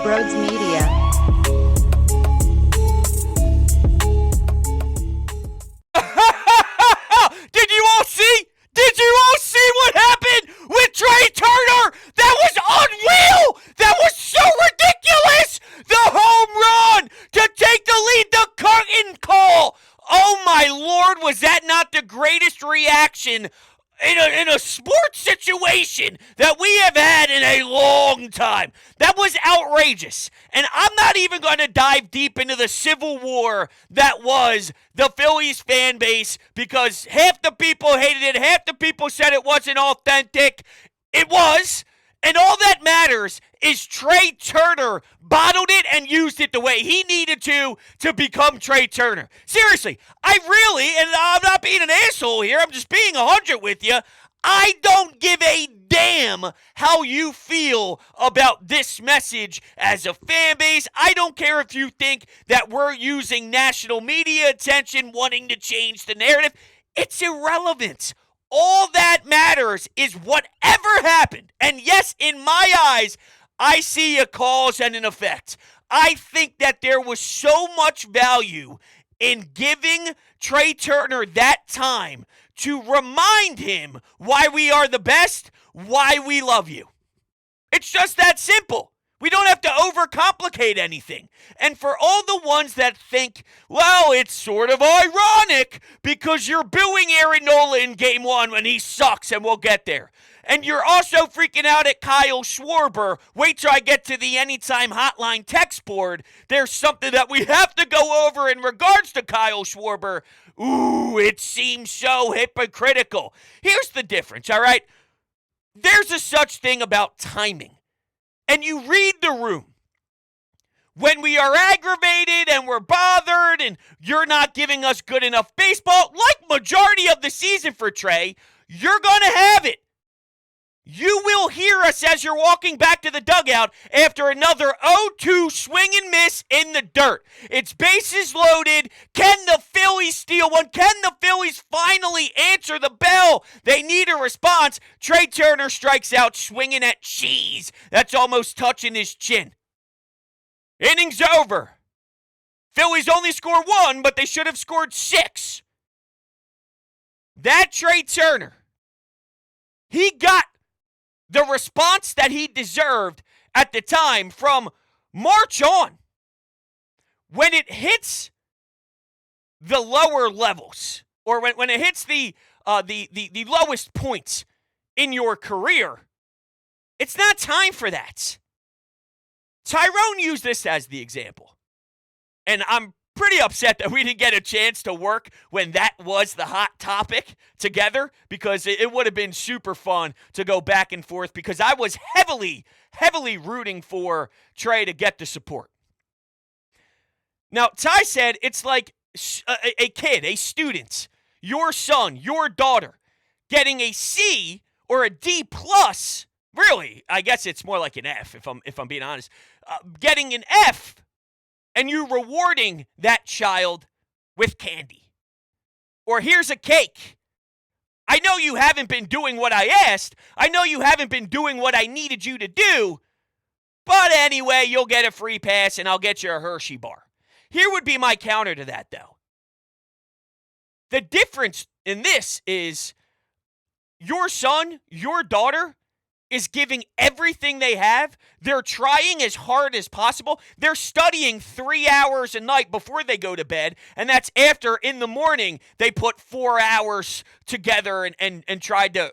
Broads Media. Did you all see? Did you all see what happened with Trea Turner? That was unreal! That was so ridiculous! The home run to take the lead, the curtain call! Oh my Lord, was that not the greatest reaction in a sports situation that we have had in a long time? That was outrageous. And I'm not even going to dive deep into the civil war that was the Phillies fan base, because half the people hated it, half the people said it wasn't authentic. It was. And all that matters is Trea Turner bottled it and used it the way he needed to become Trea Turner. Seriously, I really, and I'm not being an asshole here, I'm just being 100 with you, I don't give a damn how you feel about this message as a fan base. I don't care if you think that we're using national media attention wanting to change the narrative. It's irrelevant. All that matters is whatever happened. And yes, in my eyes, I see a cause and an effect. I think that there was so much value in giving Trea Turner that time to remind him why we are the best, why we love you. It's just that simple. We don't have to overcomplicate anything. And for all the ones that think, well, it's sort of ironic because you're booing Aaron Nola in Game 1 when he sucks, and we'll get there. And you're also freaking out at Kyle Schwarber. Wait till I get to the Anytime Hotline text board. There's something that we have to go over in regards to Kyle Schwarber. Ooh, it seems so hypocritical. Here's the difference, all right? There's a such thing about timing. And you read the room. When we are aggravated and we're bothered and you're not giving us good enough baseball, like majority of the season for Trea, you're going to have it. You will hear us as you're walking back to the dugout after another 0-2 swing and miss in the dirt. It's bases loaded. Can the Phillies steal one? Can the Phillies finally answer the bell? They need a response. Trea Turner strikes out swinging at cheese. That's almost touching his chin. Innings over. Phillies only score 1, but they should have scored 6. That Trea Turner, he got the response that he deserved at the time from March on. When it hits the lower levels, or when it hits the lowest points in your career, it's not time for that. Tyrone used this as the example. And I'm pretty upset that we didn't get a chance to work when that was the hot topic together, because it would have been super fun to go back and forth, because I was heavily rooting for Trea to get the support. Now, Ty said it's like a kid, a student, your son, your daughter, getting a C or a D plus. Really, I guess it's more like an F if I'm being honest. Getting an F, and you rewarding that child with candy. Or here's a cake. I know you haven't been doing what I asked. I know you haven't been doing what I needed you to do. But anyway, you'll get a free pass and I'll get you a Hershey bar. Here would be my counter to that, though. The difference in this is your son, your daughter, is giving everything they have. They're trying as hard as possible. They're studying 3 hours a night before they go to bed, and that's after in the morning they put 4 hours together and tried to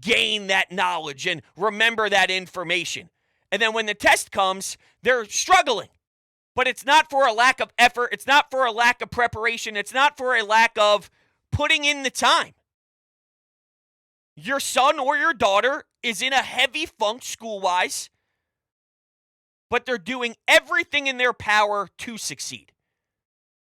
gain that knowledge and remember that information. And then when the test comes, they're struggling. But it's not for a lack of effort. It's not for a lack of preparation. It's not for a lack of putting in the time. Your son or your daughter is in a heavy funk school-wise, but they're doing everything in their power to succeed.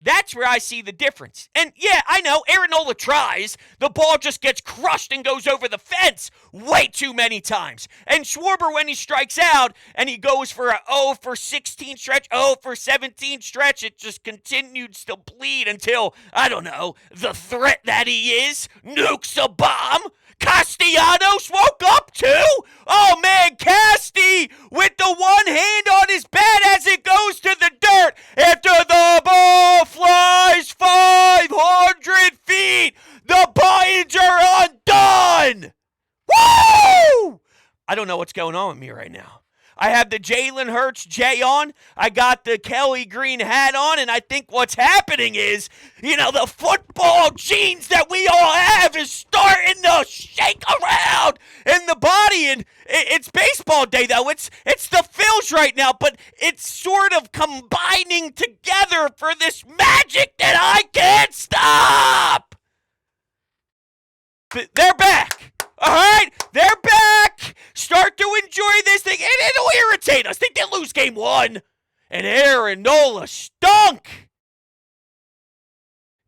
That's where I see the difference. And yeah, I know, Aaron Nola tries. The ball just gets crushed and goes over the fence way too many times. And Schwarber, when he strikes out and he goes for a 0 for 16 stretch, 0 for 17 stretch, it just continued to bleed until, I don't know, the threat that he is nukes a bomb. Castellanos woke up too? Oh man, Casty with the one hand on his bat I have the Jalen Hurts J on. I got the Kelly Green hat on. And I think what's happening is, the football genes that we all have is starting to shake around in the body. And it's baseball day, though. It's the Phils right now. But it's sort of combining together for this magic that I can't stop. They're back. All right? They're back. Start to enjoy this thing. And it'll irritate us. They did lose game 1. And Aaron Nola stunk.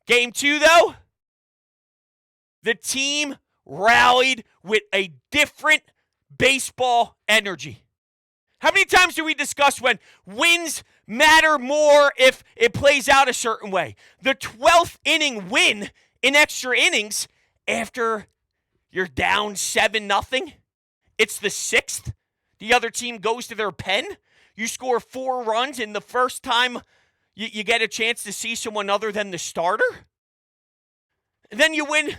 Game 2, though, the team rallied with a different baseball energy. How many times do we discuss when wins matter more if it plays out a certain way? The 12th inning win in extra innings after you're down 7-0. It's the 6th. The other team goes to their pen. You score 4 runs in the first time you get a chance to see someone other than the starter. And then you win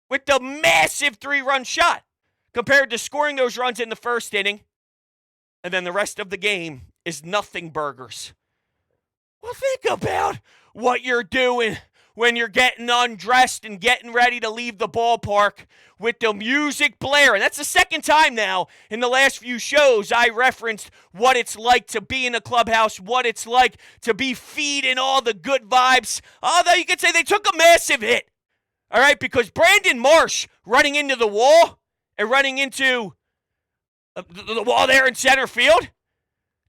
with the massive 3-run shot compared to scoring those runs in the first inning. And then the rest of the game is nothing burgers. Well, think about what you're doing when you're getting undressed and getting ready to leave the ballpark with the music blaring. That's the second time now in the last few shows I referenced what it's like to be in a clubhouse, what it's like to be feeding all the good vibes. Although you could say they took a massive hit, all right, because Brandon Marsh running into the wall and running into the wall there in center field,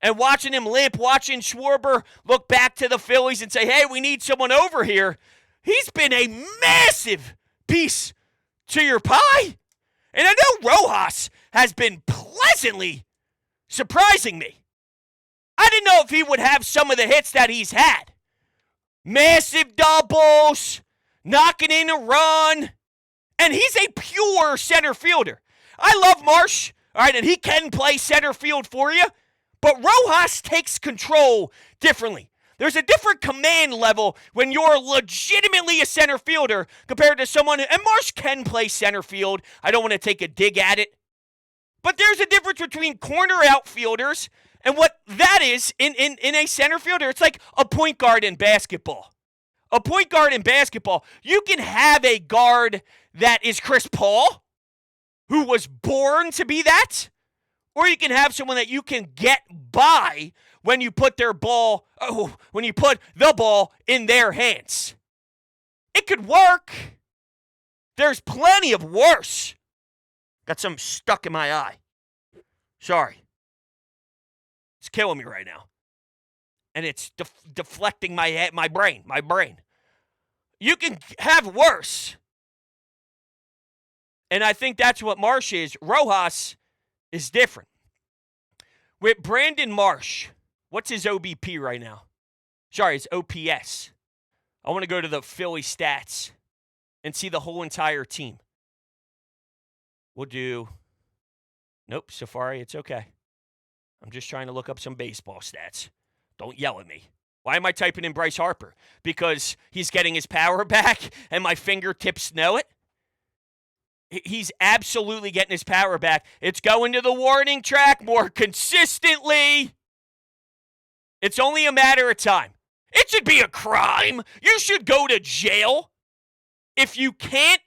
and watching him limp, watching Schwarber look back to the Phillies and say, hey, we need someone over here. He's been a massive piece to your pie. And I know Rojas has been pleasantly surprising me. I didn't know if he would have some of the hits that he's had. Massive doubles, knocking in a run. And he's a pure center fielder. I love Marsh, all right, and he can play center field for you. But Rojas takes control differently. There's a different command level when you're legitimately a center fielder compared to someone, and Marsh can play center field. I don't want to take a dig at it. But there's a difference between corner outfielders and what that is in a center fielder. It's like a point guard in basketball. A point guard in basketball, you can have a guard that is Chris Paul, who was born to be that. Or you can have someone that you can get by when you put the ball in their hands. It could work. There's plenty of worse. Got something stuck in my eye. Sorry. It's killing me right now. And it's deflecting my brain. You can have worse. And I think that's what Marsh is. Rojas is different. With Brandon Marsh, what's his OBP right now? Sorry, it's OPS. I want to go to the Philly stats and see the whole entire team. We'll do... Nope, Safari, it's okay. I'm just trying to look up some baseball stats. Don't yell at me. Why am I typing in Bryce Harper? Because he's getting his power back and my fingertips know it? He's absolutely getting his power back. It's going to the warning track more consistently. It's only a matter of time. It should be a crime. You should go to jail if you can't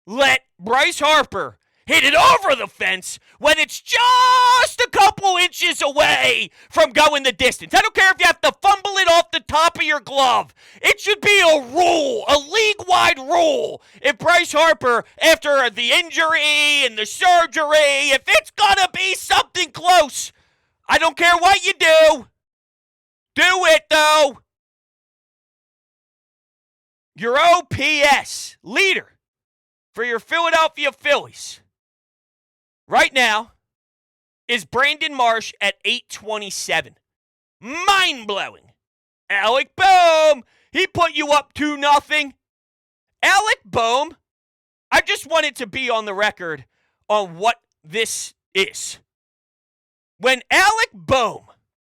let Bryce Harper hit it over the fence when it's just a couple inches away from going the distance. I don't care if you have to fumble it off the top of your glove. It should be a rule, a league-wide rule. If Bryce Harper, after the injury and the surgery, if it's going to be something close, I don't care what you do. Do it, though. Your OPS leader for your Philadelphia Phillies right now is Brandon Marsh at 827. Mind-blowing. Alec Boehm, he put you up 2-0. Alec Boehm, I just wanted to be on the record on what this is. When Alec Boehm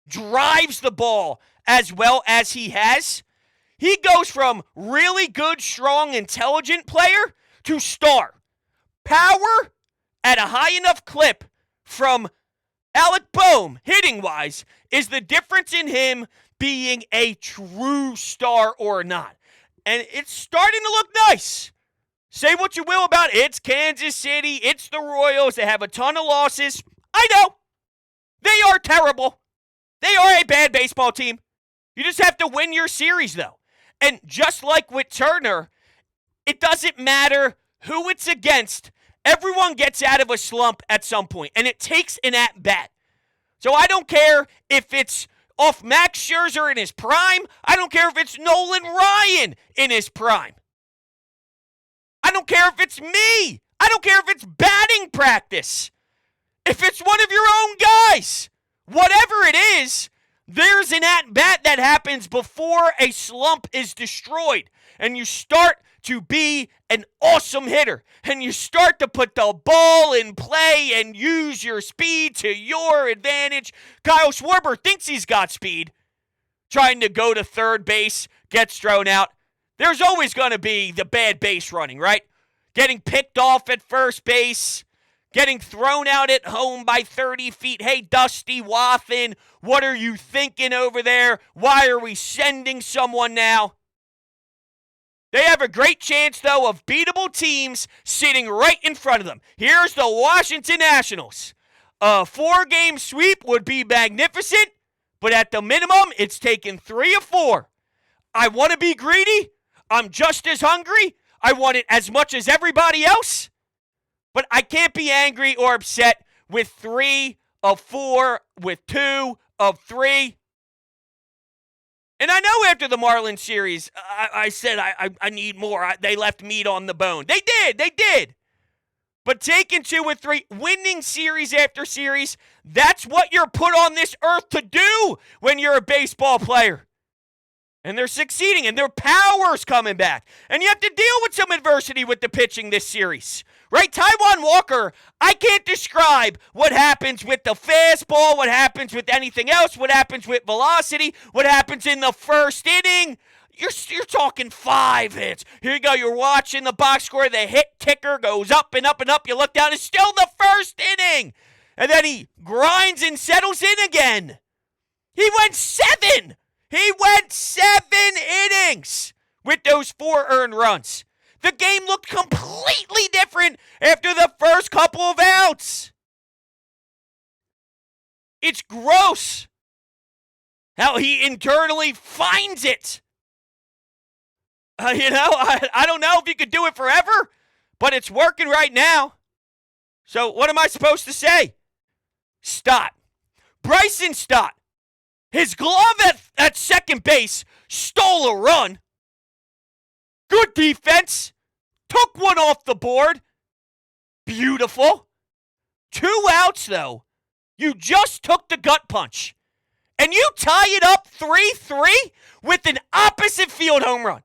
drives the ball as well as he has, he goes from really good, strong, intelligent player to star. Power at a high enough clip from Alec Boehm, hitting-wise, is the difference in him being a true star or not. And it's starting to look nice. Say what you will about it. It's Kansas City. It's the Royals. They have a ton of losses. I know. They are terrible. They are a bad baseball team. You just have to win your series, though. And just like with Turner, it doesn't matter who it's against. Everyone gets out of a slump at some point, and it takes an at-bat. So I don't care if it's off Max Scherzer in his prime. I don't care if it's Nolan Ryan in his prime. I don't care if it's me. I don't care if it's batting practice. If it's one of your own guys, whatever it is, there's an at-bat that happens before a slump is destroyed. And you start to be an awesome hitter. And you start to put the ball in play and use your speed to your advantage. Kyle Schwarber thinks he's got speed. Trying to go to third base, gets thrown out. There's always going to be the bad base running, right? Getting picked off at first base. Getting thrown out at home by 30 feet. Hey, Dusty Wathan, what are you thinking over there? Why are we sending someone now? They have a great chance, though, of beatable teams sitting right in front of them. Here's the Washington Nationals. A 4-game sweep would be magnificent, but at the minimum, it's taken 3 of 4. I want to be greedy. I'm just as hungry. I want it as much as everybody else. But I can't be angry or upset with 3 of 4, with 2 of 3. And I know after the Marlins series, I said I need more. They left meat on the bone. They did. But taking 2 with 3, winning series after series, that's what you're put on this earth to do when you're a baseball player. And they're succeeding, and their power's coming back. And you have to deal with some adversity with the pitching this series. Right? Taijuan Walker, I can't describe what happens with the fastball, what happens with anything else, what happens with velocity, what happens in the first inning. You're talking 5 hits. Here you go. You're watching the box score. The hit ticker goes up and up and up. You look down. It's still the first inning. And then he grinds and settles in again. He went 7. He went 7 innings with those 4 earned runs. The game looked completely different after the first couple of outs. It's gross how he internally finds it. I don't know if you could do it forever, but it's working right now. So what am I supposed to say? Stott. Bryson Stott. His glove at second base stole a run. Good defense. Took one off the board. Beautiful. 2 outs, though. You just took the gut punch. And you tie it up 3-3 with an opposite field home run.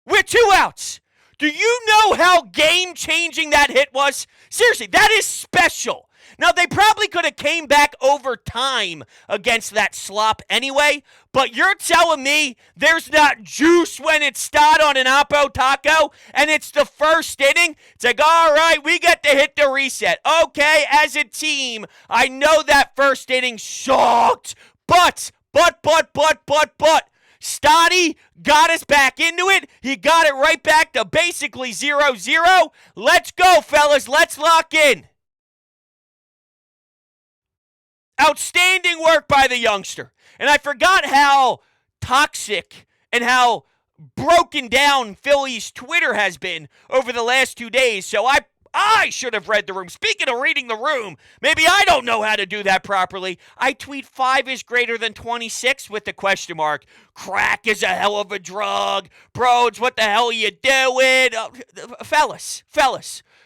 With 2 outs. Do you know how game-changing that hit was? Seriously, that is special. Now, they probably could have came back over time against that slop anyway, but you're telling me there's not juice when it's Stott on an Oppo Taco and it's the first inning? It's like, all right, we get to hit the reset. Okay, as a team, I know that first inning sucked, but, Stotty got us back into it. He got it right back to basically 0-0. Let's go, fellas. Let's lock in. Outstanding work by the youngster. And I forgot how toxic and how broken down Phillies Twitter has been over the last 2 days. So I should have read the room. Speaking of reading the room, maybe I don't know how to do that properly. I tweet 5 is greater than 26 with the question mark. Crack is a hell of a drug. Broads, what the hell are you doing? Fellas.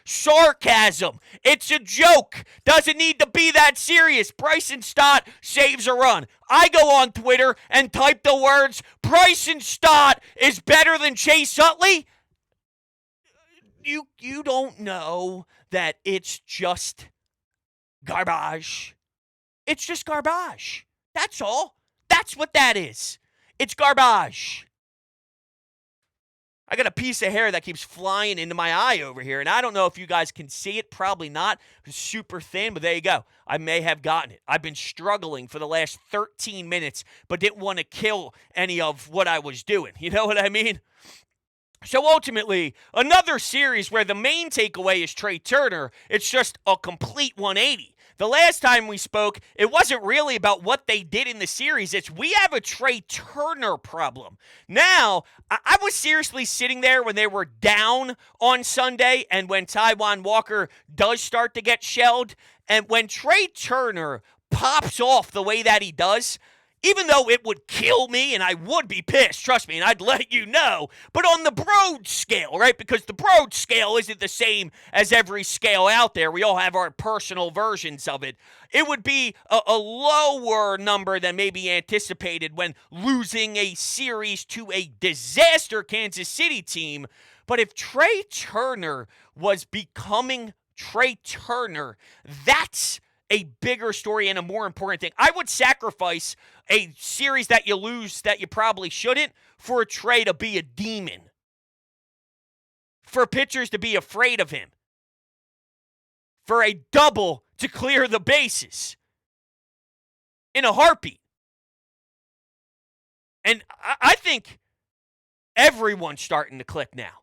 Sarcasm. It's a joke. Doesn't need to be that serious. Bryson Stott saves a run. I go on Twitter and type the words, Bryson Stott is better than Chase Utley. You don't know that it's just garbage. It's just garbage. That's all. That's what that is. It's garbage. I got a piece of hair that keeps flying into my eye over here, and I don't know if you guys can see it. Probably not. It's super thin, but there you go. I may have gotten it. I've been struggling for the last 13 minutes, but didn't want to kill any of what I was doing. You know what I mean? So ultimately, another series where the main takeaway is Trea Turner. It's just a complete 180. The last time we spoke, it wasn't really about what they did in the series. It's we have a Trea Turner problem. Now, I was seriously sitting there when they were down on Sunday and when Taijuan Walker does start to get shelled. And when Trea Turner pops off the way that he does, even though it would kill me and I would be pissed, trust me, and I'd let you know, but on the broad scale, right? Because the broad scale isn't the same as every scale out there. We all have our personal versions of it. It would be a lower number than maybe anticipated when losing a series to a disaster Kansas City team. But if Trea Turner was becoming Trea Turner, that's a bigger story and a more important thing. I would sacrifice a series that you lose that you probably shouldn't for a Trea to be a demon. For pitchers to be afraid of him. For a double to clear the bases. In a heartbeat. And I think everyone's starting to click now.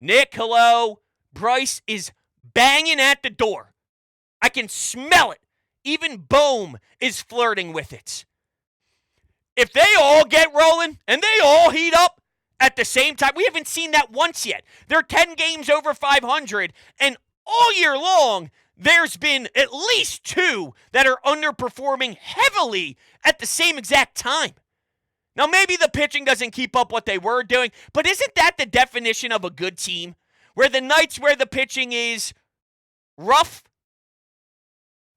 Nick, hello. Bryce is banging at the door. I can smell it. Even Bohm is flirting with it. If they all get rolling and they all heat up at the same time, we haven't seen that once yet. They're 10 games over 500, and all year long, there's been at least 2 that are underperforming heavily at the same exact time. Now, maybe the pitching doesn't keep up what they were doing, but isn't that the definition of a good team? Where the nights where the pitching is rough,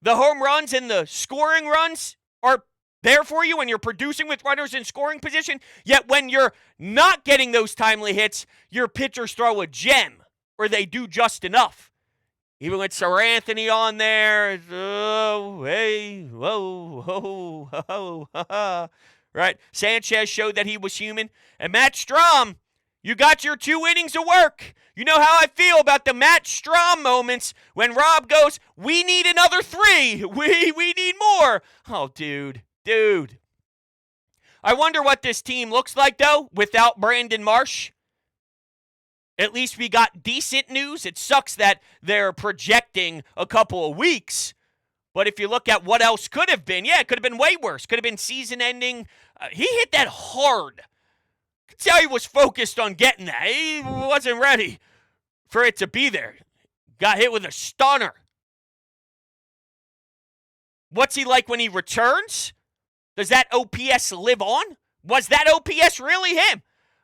the home runs and the scoring runs are there for you when you're producing with runners in scoring position. Yet when you're not getting those timely hits, your pitchers throw a gem or they do just enough. Even with Sir Anthony on there, oh, hey, whoa, ho, ho, ha, ha. Right? Sanchez showed that he was human. And Matt Strahm, you got your 2 innings of work. You know how I feel about the Matt Strahm moments when Rob goes, we need another 3. We need more. Oh, dude. I wonder what this team looks like, though, without Brandon Marsh. At least we got decent news. It sucks that they're projecting a couple of weeks. But if you look at what else could have been, yeah, it could have been way worse. Could have been season ending. He hit that hard. You could tell he was focused on getting that. He wasn't ready for it to be there. Got hit with a stunner. What's he like when he returns? Does that OPS live on? Was that OPS really him?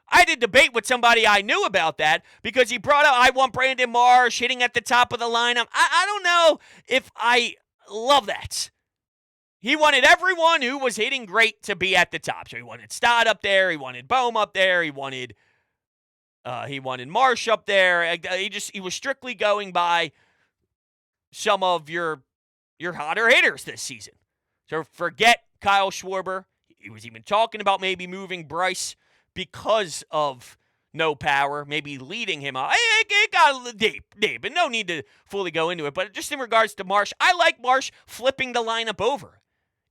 I did debate with somebody I knew about that because he brought up, I want Brandon Marsh hitting at the top of the lineup. I don't know if I love that. He wanted everyone who was hitting great to be at the top. So he wanted Stott up there. He wanted Bohm up there. He wanted Marsh up there. He was strictly going by some of your hotter hitters this season. So forget Kyle Schwarber. He was even talking about maybe moving Bryce because of no power, maybe leading him up. It got deep, and no need to fully go into it. But just in regards to Marsh, I like Marsh flipping the lineup over.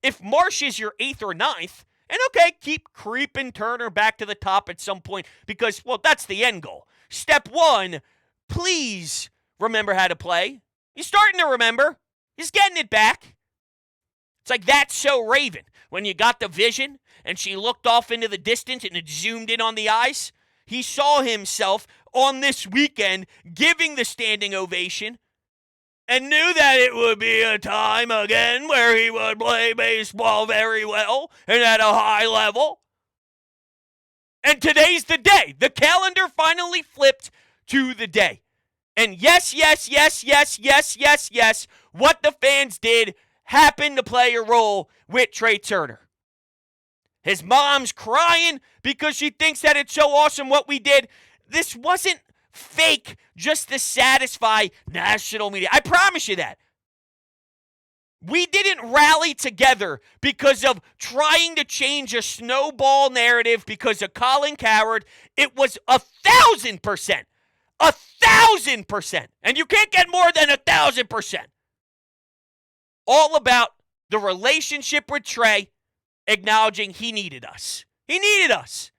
If Marsh is your 8th or 9th, and okay, keep creeping Turner back to the top at some point because, well, that's the end goal. Step 1, please remember how to play. He's starting to remember. He's getting it back. It's like That's So Raven. When you got the vision and she looked off into the distance and it zoomed in on the eyes, he saw himself on this weekend giving the standing ovation and knew that it would be a time again where he would play baseball very well and at a high level. And today's the day. The calendar finally flipped to the day. And yes, what the fans did happened to play a role with Trea Turner. His mom's crying because she thinks that it's so awesome what we did. This wasn't fake just to satisfy national media. I promise you that. We didn't rally together because of trying to change a snowball narrative because of Colin Cowherd. It was 1,000%. 1,000%. And you can't get more than 1,000%. All about the relationship with Trey, acknowledging he needed us. He needed us.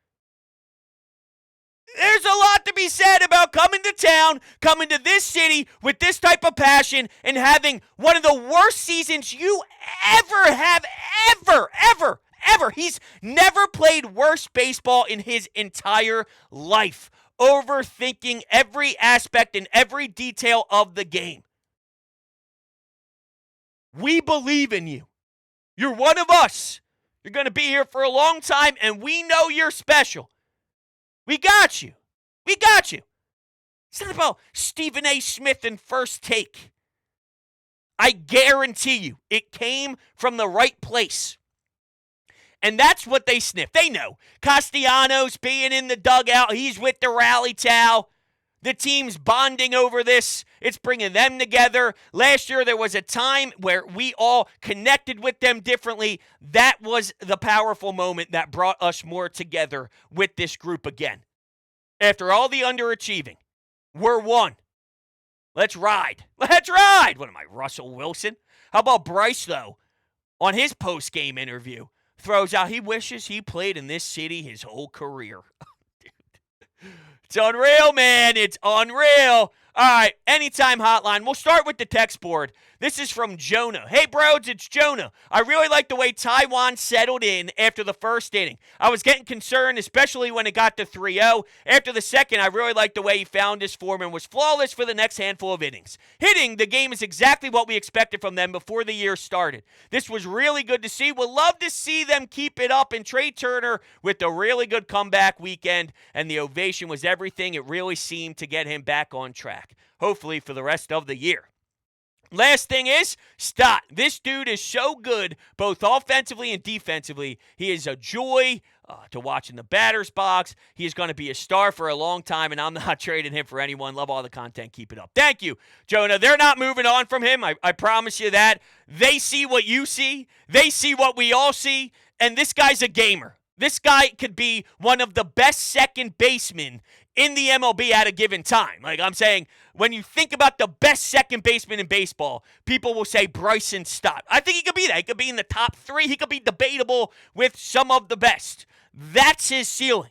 There's a lot to be said about coming to town, coming to this city with this type of passion, and having one of the worst seasons you ever have, ever. He's never played worse baseball in his entire life, overthinking every aspect and every detail of the game. We believe in you. You're one of us. You're going to be here for a long time, and we know you're special. We got you. We got you. It's not about Stephen A. Smith and First Take. I guarantee you, it came from the right place. And that's what they sniff. They know. Castellanos being in the dugout. He's with the rally towel. The team's bonding over this. It's bringing them together. Last year, there was a time where we all connected with them differently. That was the powerful moment that brought us more together with this group again. After all the underachieving, we're one. Let's ride. Let's ride. What am I, Russell Wilson? How about Bryce, though, on his post-game interview, throws out he wishes he played in this city his whole career. It's unreal, man. It's unreal. All right, anytime hotline. We'll start with the text board. This is from Jonah. Hey, bros, it's Jonah. I really like the way Taiwan settled in after the first inning. I was getting concerned, especially when it got to 3-0. After the second, I really liked the way he found his form and was flawless for the next handful of innings. Hitting the game is exactly what we expected from them before the year started. This was really good to see. We'll love to see them keep it up. And Trea Turner with a really good comeback weekend, and the ovation was everything. It really seemed to get him back on track. Hopefully for the rest of the year. Last thing is, Stott. This dude is so good, both offensively and defensively. He is a joy to watch in the batter's box. He is going to be a star for a long time, and I'm not trading him for anyone. Love all the content. Keep it up. Thank you, Jonah. They're not moving on from him. I promise you that. They see what you see. They see what we all see, and this guy's a gamer. This guy could be one of the best second basemen in the MLB at a given time. Like I'm saying, when you think about the best second baseman in baseball, people will say Bryson Stott. I think he could be that. He could be in the top 3. He could be debatable with some of the best. That's his ceiling.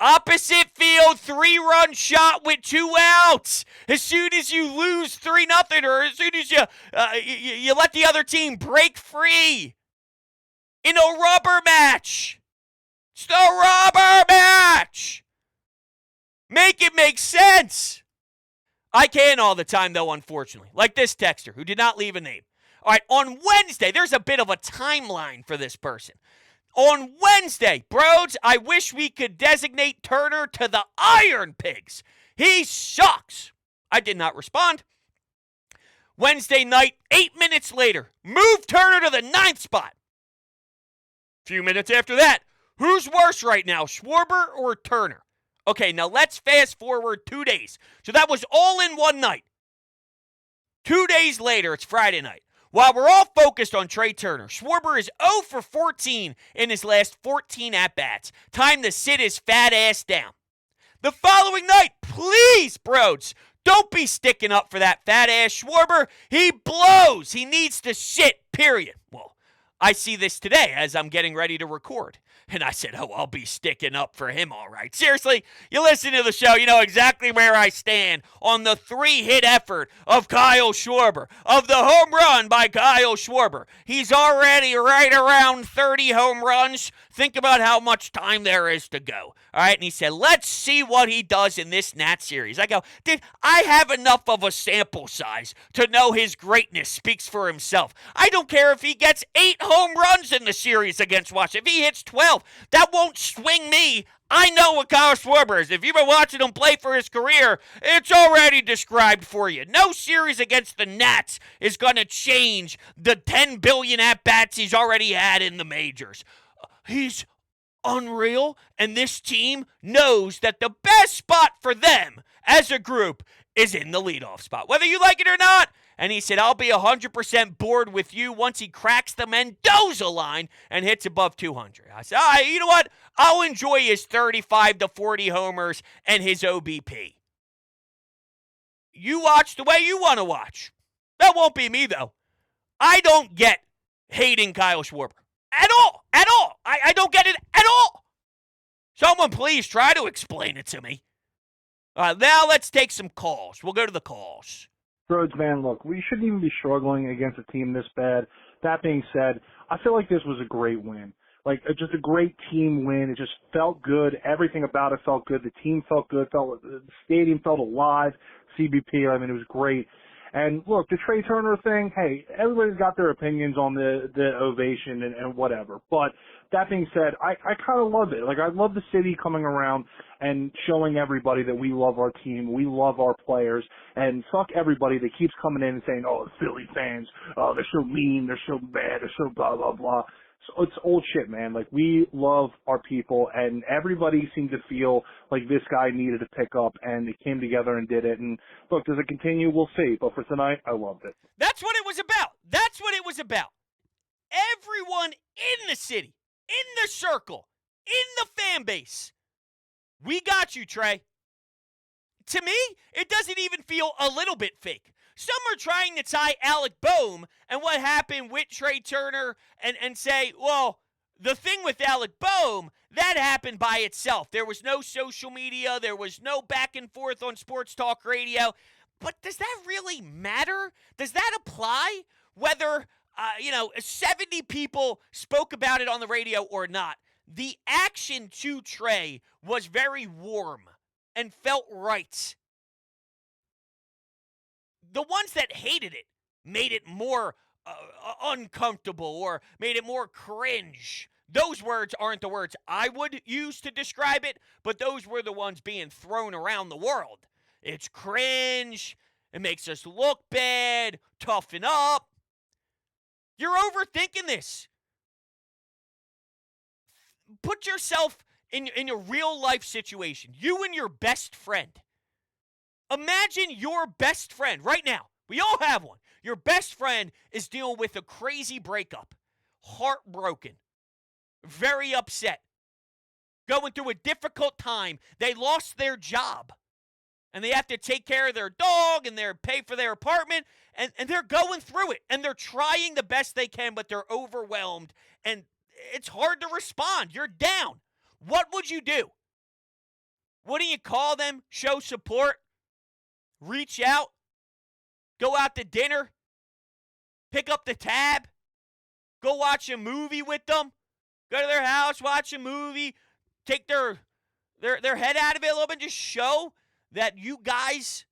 Opposite field, 3-run shot with 2 outs. As soon as you lose 3-0, or as soon as you let the other team break free in a rubber match. It's the rubber match. Make it make sense. I can all the time, though, unfortunately. Like this texter who did not leave a name. All right, on Wednesday, there's a bit of a timeline for this person. On Wednesday, bros, I wish we could designate Turner to the Iron Pigs. He sucks. I did not respond. Wednesday night, 8 minutes later, move Turner to the 9th spot. Few minutes after that, who's worse right now, Schwarber or Turner? Okay, now let's fast forward 2 days. So that was all in one night. 2 days later, it's Friday night. While we're all focused on Trea Turner, Schwarber is 0 for 14 in his last 14 at-bats. Time to sit his fat ass down. The following night, please, bros, don't be sticking up for that fat ass Schwarber. He blows. He needs to sit, period. Well, I see this today as I'm getting ready to record. And I said, I'll be sticking up for him, all right. Seriously, you listen to the show, you know exactly where I stand on the 3-hit effort of Kyle Schwarber, of the home run by Kyle Schwarber. He's already right around 30 home runs. Think about how much time there is to go, all right? And he said, let's see what he does in this Nat series. I go, dude, I have enough of a sample size to know his greatness speaks for himself. I don't care if he gets 8 home runs in the series against Washington. If he hits 12, that won't swing me. I know what Kyle Schwarber is. If you've been watching him play for his career, it's already described for you. No series against the Nats is going to change the 10 billion at-bats he's already had in the majors. He's unreal, and this team knows that the best spot for them as a group is in the leadoff spot. Whether you like it or not, and he said, I'll be 100% bored with you once he cracks the Mendoza line and hits above 200. I said, all right, you know what? I'll enjoy his 35 to 40 homers and his OBP. You watch the way you want to watch. That won't be me, though. I don't get hating Kyle Schwarber. At all. At all. I don't get it at all. Someone please try to explain it to me. All right, now let's take some calls. We'll go to the calls. Rhodes, man, look, we shouldn't even be struggling against a team this bad. That being said, I feel like this was a great win. Like, just a great team win. It just felt good. Everything about it felt good. The team felt good. The stadium felt alive. CBP, I mean, it was great. And look, the Trea Turner thing, hey, everybody's got their opinions on the ovation and whatever. But that being said, I kind of love it. Like, I love the city coming around and showing everybody that we love our team, we love our players, and fuck everybody that keeps coming in and saying, oh, the Philly fans, oh, they're so mean, they're so bad, they're so blah, blah, blah. So it's old shit, man. Like, we love our people, and everybody seemed to feel like this guy needed to pick up, and it came together and did it. And look, does it continue? We'll see. But for tonight, I loved it. That's what it was about. That's what it was about. Everyone in the city, in the circle, in the fan base, we got you, Trey. To me, it doesn't even feel a little bit fake. Some are trying to tie Alec Boehm and what happened with Trea Turner and say, well, the thing with Alec Boehm, that happened by itself. There was no social media. There was no back and forth on sports talk radio. But does that really matter? Does that apply? Whether, 70 people spoke about it on the radio or not. The action to Trey was very warm and felt right. The ones that hated it made it more uncomfortable or made it more cringe. Those words aren't the words I would use to describe it, but those were the ones being thrown around the world. It's cringe. It makes us look bad. Toughen up. You're overthinking this. Put yourself in a real life situation. You and your best friend. Imagine your best friend right now. We all have one. Your best friend is dealing with a crazy breakup, heartbroken, very upset, going through a difficult time. They lost their job, and they have to take care of their dog, and they're pay for their apartment, and they're going through it, and they're trying the best they can, but they're overwhelmed, and it's hard to respond. You're down. What would you do? Wouldn't you call them, show support? Reach out, go out to dinner, pick up the tab, go watch a movie with them, go to their house, watch a movie, take their head out of it a little bit, just show that you guys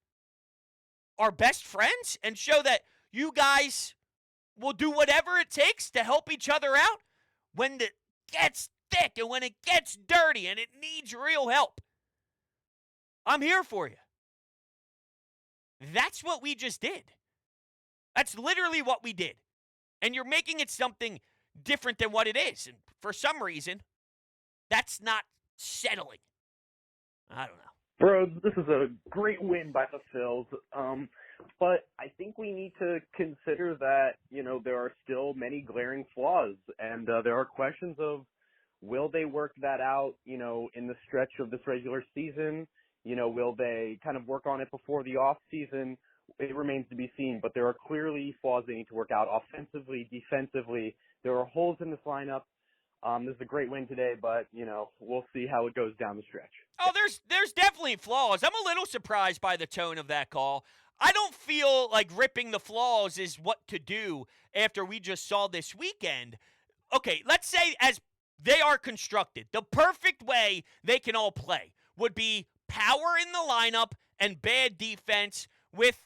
are best friends and show that you guys will do whatever it takes to help each other out when it gets thick and when it gets dirty and it needs real help. I'm here for you. That's what we just did. That's literally what we did. And you're making it something different than what it is. And for some reason, that's not settling. I don't know. Bro, this is a great win by the Phils. But I think we need to consider that, there are still many glaring flaws. And there are questions of, will they work that out, in the stretch of this regular season? Will they kind of work on it before the off season? It remains to be seen, but there are clearly flaws they need to work out offensively, defensively. There are holes in this lineup. This is a great win today, but, we'll see how it goes down the stretch. Oh, there's definitely flaws. I'm a little surprised by the tone of that call. I don't feel like ripping the flaws is what to do after we just saw this weekend. Okay, let's say as they are constructed, the perfect way they can all play would be power in the lineup and bad defense with,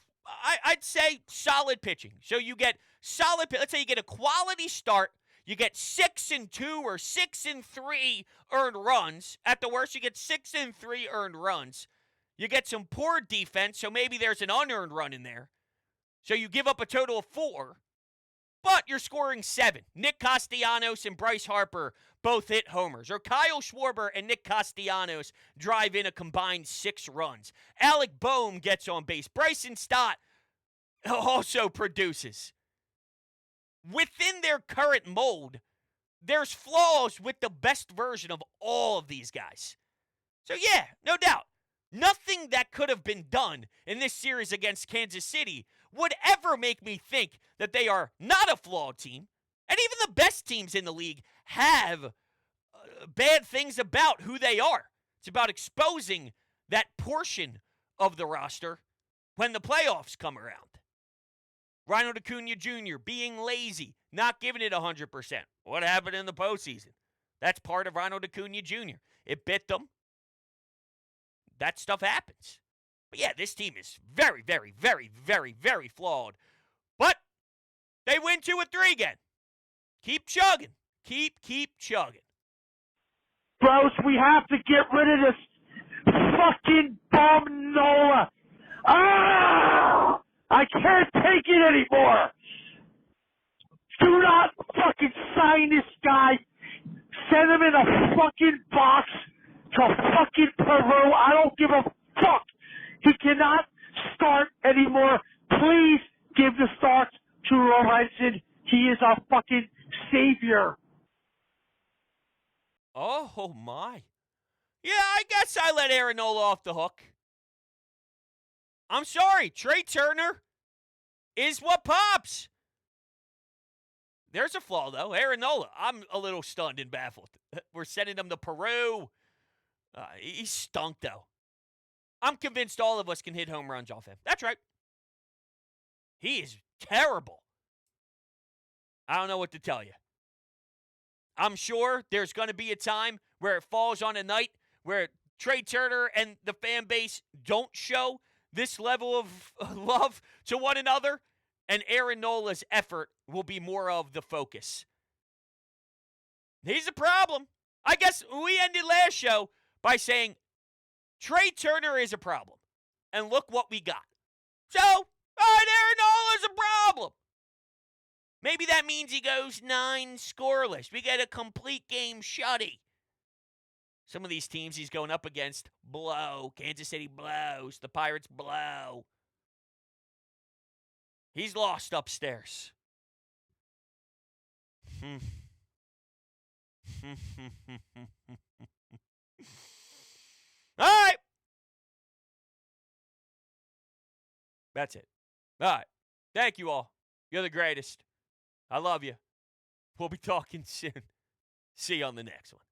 I'd say, solid pitching. So you get solid, let's say you get a quality start, you get 6-2 or 6-3 earned runs. At the worst, you get 6-3 earned runs. You get some poor defense, so maybe there's an unearned run in there. So you give up a total of 4, but you're scoring 7. Nick Castellanos and Bryce Harper both hit homers. Or Kyle Schwarber and Nick Castellanos drive in a combined 6 runs. Alec Boehm gets on base. Bryson Stott also produces. Within their current mold, there's flaws with the best version of all of these guys. So yeah, no doubt, nothing that could have been done in this series against Kansas City would ever make me think that they are not a flawed team. And even the best teams in the league have bad things about who they are. It's about exposing that portion of the roster when the playoffs come around. Ronald Acuna Jr. being lazy, not giving it 100%. What happened in the postseason? That's part of Ronald Acuna Jr. It bit them. That stuff happens. But yeah, this team is very, very, very, very, very flawed. But they win 2 or 3 again. Keep chugging. Keep chugging. Bros, we have to get rid of this fucking bum Nola. Ah! I can't take it anymore. Do not fucking sign this guy. Send him in a fucking box to fucking Peru. I don't give a fuck. He cannot start anymore. Please give the start to Ovation. He is our fucking savior. Oh, my. Yeah, I guess I let Aaron Nola off the hook. I'm sorry. Trea Turner is what pops. There's a flaw, though. Aaron Nola, I'm a little stunned and baffled. We're sending him to Peru. He stunk, though. I'm convinced all of us can hit home runs off him. That's right. He is terrible. I don't know what to tell you. I'm sure there's going to be a time where it falls on a night where Trea Turner and the fan base don't show this level of love to one another, and Aaron Nola's effort will be more of the focus. He's a problem. I guess we ended last show by saying Trea Turner is a problem, and look what we got. So, all right, Aaron Nola's a problem. Maybe that means he goes 9 scoreless. We get a complete game shutty. Some of these teams he's going up against blow. Kansas City blows. The Pirates blow. He's lost upstairs. All right. That's it. All right. Thank you all. You're the greatest. I love you. We'll be talking soon. See you on the next one.